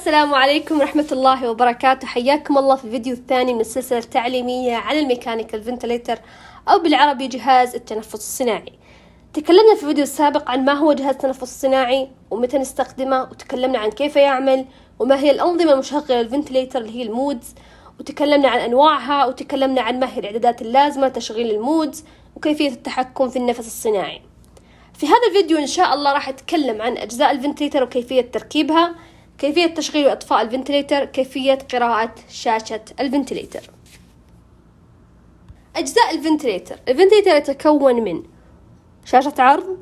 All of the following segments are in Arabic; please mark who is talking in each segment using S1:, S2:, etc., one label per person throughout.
S1: السلام عليكم ورحمة الله وبركاته. حياكم الله في الفيديو الثاني من السلسلة التعليمية عن الميكانيكال فنتليتر أو بالعربي جهاز التنفس الصناعي. تكلمنا في الفيديو السابق عن ما هو جهاز التنفس الصناعي ومتى نستخدمه، وتكلمنا عن كيف يعمل وما هي الأنظمة المشغلة للفنتليتر اللي هي المودز، وتكلمنا عن أنواعها، وتكلمنا عن ما هي الإعدادات اللازمة لتشغيل المودز وكيفية التحكم في النفس الصناعي. في هذا الفيديو إن شاء الله راح أتكلم عن أجزاء الفنتليتر وكيفية تركيبها، كيفية تشغيل وإطفاء الفنتليتر، كيفية قراءة شاشة الفنتليتر. أجزاء الفنتليتر يتكون من شاشة عرض،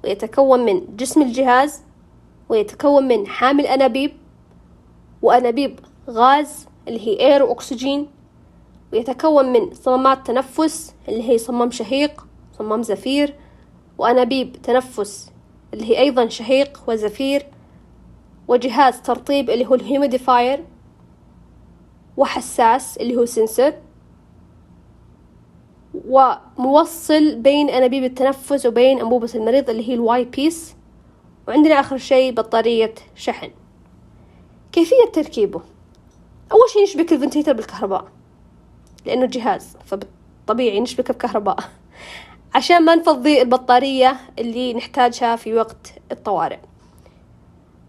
S1: ويتكون من جسم الجهاز، ويتكون من حامل أنابيب وأنابيب غاز اللي هي اير وأكسجين، ويتكون من صمامات تنفس اللي هي صمام شهيق، صمام زفير، وأنابيب تنفس اللي هي أيضا شهيق وزفير، وجهاز ترطيب اللي هو الهيوميديفاير، وحساس اللي هو سنسر، وموصل بين أنابيب التنفس وبين أنبوبة المريض اللي هي الواي بيس، وعندنا آخر شيء بطارية شحن. كيفية تركيبه: أول شيء نشبك الفنتليتر بالكهرباء لأنه جهاز فطبيعي نشبكه بكهرباء عشان ما نفضي البطارية اللي نحتاجها في وقت الطوارئ.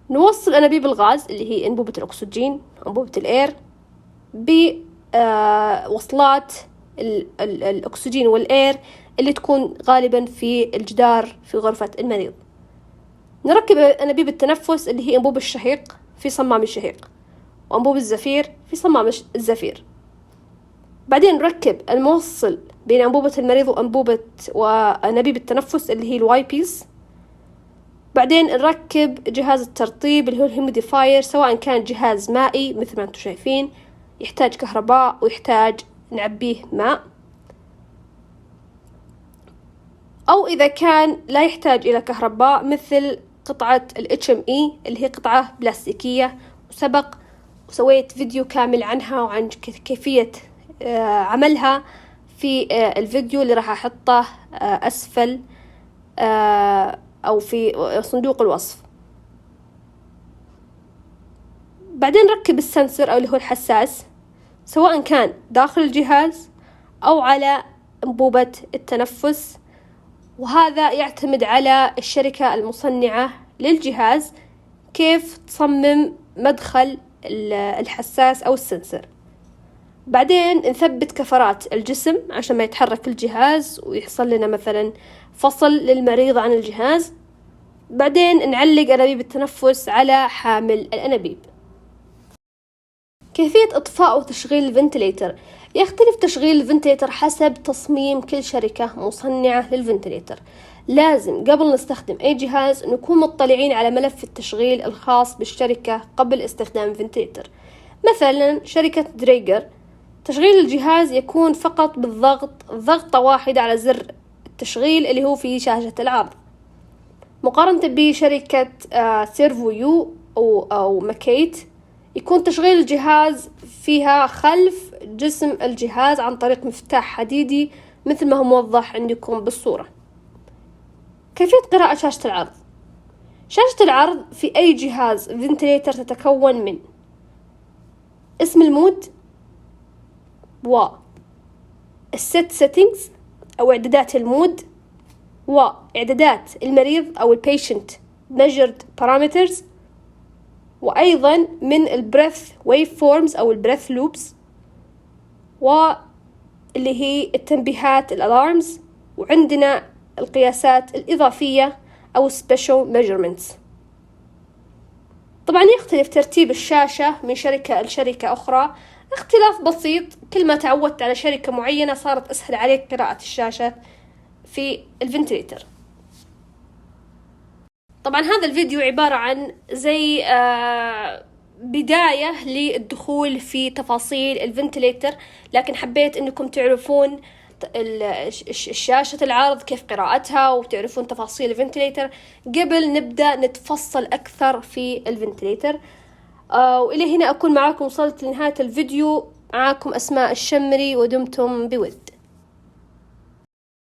S1: نوصل أنابيب الغاز اللي هي أنبوبة الأكسجين، أنبوبة الإير، بوصلات الأكسجين والإير اللي تكون غالبا في الجدار في غرفة المريض. نركب أنابيب التنفس اللي هي أنبوب الشهيق في صمام الشهيق، وأنبوب الزفير في صمام الزفير. بعدين نركب الموصل بين أنبوبة المريض وأنابيب التنفس اللي هي الواي بيس. بعدين نركب جهاز الترطيب اللي هو الهيوميديفاير، سواء كان جهاز مائي مثل ما انتم شايفين يحتاج كهرباء ويحتاج نعبيه ماء، أو إذا كان لا يحتاج إلى كهرباء مثل قطعة ال HME اللي هي قطعة بلاستيكية، وسبق وسويت فيديو كامل عنها وعن كيفية عملها في الفيديو اللي راح أحطه أسفل أو في صندوق الوصف. بعدين نركب السنسر أو اللي هو الحساس، سواء كان داخل الجهاز أو على أنبوبة التنفس، وهذا يعتمد على الشركة المصنعة للجهاز كيف تصمم مدخل الحساس أو السنسر. بعدين نثبت كفرات الجسم عشان ما يتحرك الجهاز ويحصل لنا مثلا فصل للمريض عن الجهاز. بعدين نعلق أنابيب التنفس على حامل الأنابيب. كيفية إطفاء وتشغيل الفنتليتر: يختلف تشغيل الفنتليتر حسب تصميم كل شركة مصنعة للفنتليتر. لازم قبل نستخدم أي جهاز نكون مطلعين على ملف التشغيل الخاص بالشركة قبل استخدام الفنتليتر. مثلا شركة دريجر تشغيل الجهاز يكون فقط ضغطة واحدة على زر التشغيل اللي هو في شاشة العرض، مقارنة بشركة سيرفو يو أو ماكيت يكون تشغيل الجهاز فيها خلف جسم الجهاز عن طريق مفتاح حديدي مثل ما هو موضح عندكم بالصورة. كيفية قراءة شاشة العرض: شاشة العرض في أي جهاز فنتليتر تتكون من اسم المود، والست سيتنجز أو إعدادات المود، وإعدادات المريض أو البيشنت measured parameters، وأيضا من البريث ويف فورمز أو البريث لوبس، واللي هي التنبيهات الألارمز، وعندنا القياسات الإضافية أو special measurements. طبعا يختلف ترتيب الشاشة من شركة لشركة أخرى، اختلاف بسيط، كل ما تعودت على شركة معينة صارت أسهل عليك قراءة الشاشة في الفنتليتر. طبعا هذا الفيديو عبارة عن زي بداية للدخول في تفاصيل الفنتليتر، لكن حبيت انكم تعرفون شاشة العرض كيف قراءتها وتعرفون تفاصيل الفنتليتر قبل نبدأ نتفصل أكثر في الفنتليتر. وإلى هنا أكون معاكم، وصلت لنهاية الفيديو. معاكم أسماء الشمري، ودمتم بود.